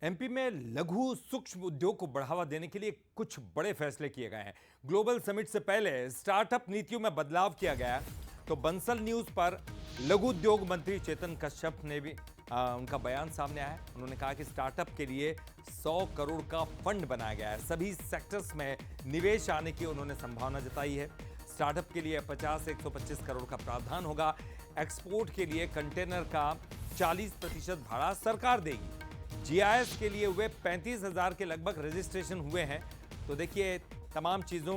MP में लघु सूक्ष्म उद्योग को बढ़ावा देने के लिए कुछ बड़े फैसले किए गए हैं। ग्लोबल समिट से पहले स्टार्टअप नीतियों में बदलाव किया गया है। तो बंसल न्यूज पर लघु उद्योग मंत्री चेतन कश्यप ने भी उनका बयान सामने आया है। उन्होंने कहा कि स्टार्टअप के लिए 100 करोड़ का फंड बनाया गया है। सभी सेक्टर्स में निवेश आने की उन्होंने संभावना जताई है। स्टार्टअप के लिए 50-125 करोड़ का प्रावधान होगा। एक्सपोर्ट के लिए कंटेनर का 40% भाड़ा सरकार देगी। जीआईएस के लिए हुए 35,000 के लगभग रजिस्ट्रेशन हुए हैं। तो देखिए, तमाम चीज़ों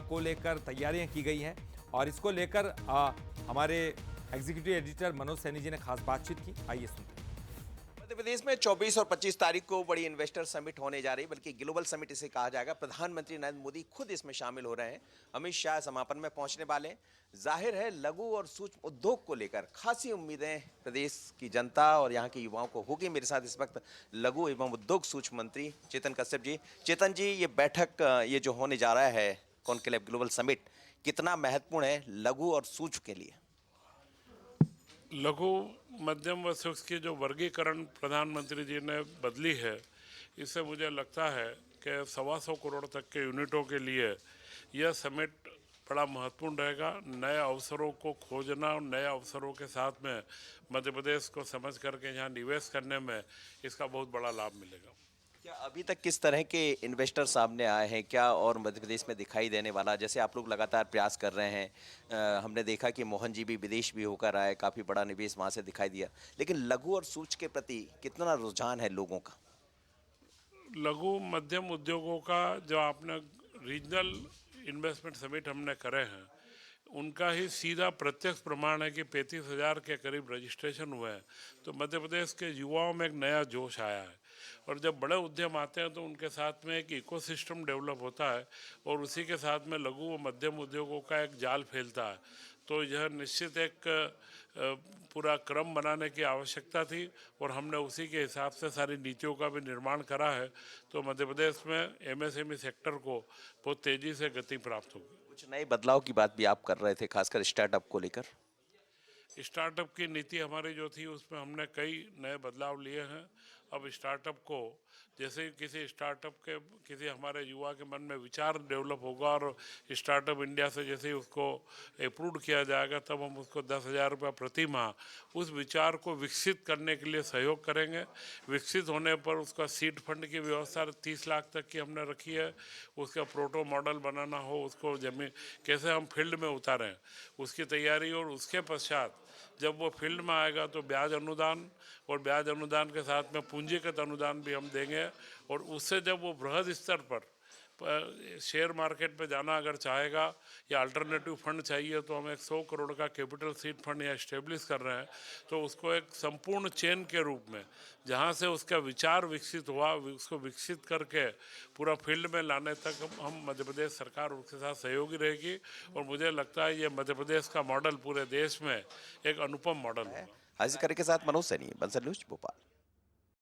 को लेकर तैयारियां की गई हैं और इसको लेकर हमारे एग्जीक्यूटिव एडिटर मनोज सैनी जी ने खास बातचीत की। आइए सुनते हैं। मध्य प्रदेश में 24 और 25 तारीख को बड़ी इन्वेस्टर समिट होने जा रही, बल्कि ग्लोबल समिट इसे कहा जाएगा। प्रधानमंत्री नरेंद्र मोदी खुद इसमें शामिल हो रहे हैं। अमित शाह समापन में पहुंचने वाले हैं। जाहिर है लघु और सूक्ष्म उद्योग को लेकर खासी उम्मीदें प्रदेश की जनता और यहाँ के युवाओं को होगी। मेरे साथ इस वक्त लघु एवं उद्योग सूक्ष्म मंत्री चेतन कश्यप जी। चेतन जी, ये बैठक ये जो होने जा रहा है कॉन्क्लेव ग्लोबल समिट, कितना महत्वपूर्ण है लघु और सूक्ष्म के लिए? लघु मध्यम व सूक्ष्म की जो वर्गीकरण प्रधानमंत्री जी ने बदली है, इससे मुझे लगता है कि 125 करोड़ तक के यूनिटों के लिए यह समिट बड़ा महत्वपूर्ण रहेगा। नए अवसरों को खोजना और नए अवसरों के साथ में मध्य प्रदेश को समझ करके यहाँ निवेश करने में इसका बहुत बड़ा लाभ मिलेगा। क्या अभी तक किस तरह के इन्वेस्टर सामने आए हैं, क्या और मध्य प्रदेश में दिखाई देने वाला? जैसे आप लोग लगातार प्रयास कर रहे हैं, हमने देखा कि मोहन जी भी विदेश भी होकर आए, काफ़ी बड़ा निवेश वहाँ से दिखाई दिया, लेकिन लघु और सूक्ष्म के प्रति कितना रुझान है लोगों का? लघु मध्यम उद्योगों का जो आपने रीजनल इन्वेस्टमेंट समिट हमने करे हैं, उनका ही सीधा प्रत्यक्ष प्रमाण है कि 35,000 के करीब रजिस्ट्रेशन हुए हैं। तो मध्य प्रदेश के युवाओं में एक नया जोश आया है और जब बड़े उद्यम आते हैं तो उनके साथ में एक इकोसिस्टम डेवलप होता है और उसी के साथ में लघु व मध्यम उद्योगों का एक जाल फैलता है। तो यह निश्चित एक पूरा क्रम बनाने की आवश्यकता थी और हमने उसी के हिसाब से सारी नीतियों का भी निर्माण करा है। तो मध्य प्रदेश में एमएसएमई सेक्टर को बहुत तेज़ी से गति प्राप्त होगी। कुछ नए बदलाव की बात भी आप कर रहे थे, खासकर स्टार्टअप को लेकर। स्टार्टअप की नीति हमारी जो थी उसमें हमने कई नए बदलाव लिए हैं। अब स्टार्टअप को जैसे किसी स्टार्टअप के किसी हमारे युवा के मन में विचार डेवलप होगा और स्टार्टअप इंडिया से जैसे ही उसको अप्रूव किया जाएगा, तब हम उसको 10,000 रुपये प्रति माह उस विचार को विकसित करने के लिए सहयोग करेंगे। विकसित होने पर उसका सीड फंड की व्यवस्था 30 लाख तक की हमने रखी है। उसका प्रोटो मॉडल बनाना हो, उसको जमीन कैसे हम फील्ड में उतारें, उसकी तैयारी, और उसके पश्चात जब वो फील्ड में आएगा तो ब्याज अनुदान और ब्याज अनुदान के साथ में पूंजीगत अनुदान भी हम देंगे। और उससे जब वो बृहद स्तर पर शेयर मार्केट पे जाना अगर चाहेगा या अल्टरनेटिव फंड चाहिए, तो हम एक 100 करोड़ का कैपिटल सीड फंड या इस्टेब्लिश कर रहे हैं। तो उसको एक संपूर्ण चेन के रूप में जहाँ से उसका विचार विकसित हुआ, उसको विकसित करके पूरा फील्ड में लाने तक हम मध्य प्रदेश सरकार उसके साथ सहयोगी रहेगी। और मुझे लगता है ये मध्य प्रदेश का मॉडल पूरे देश में एक अनुपम मॉडल है। हाजिर करने के साथ मनोज सैनी, बंसल न्यूज, भोपाल।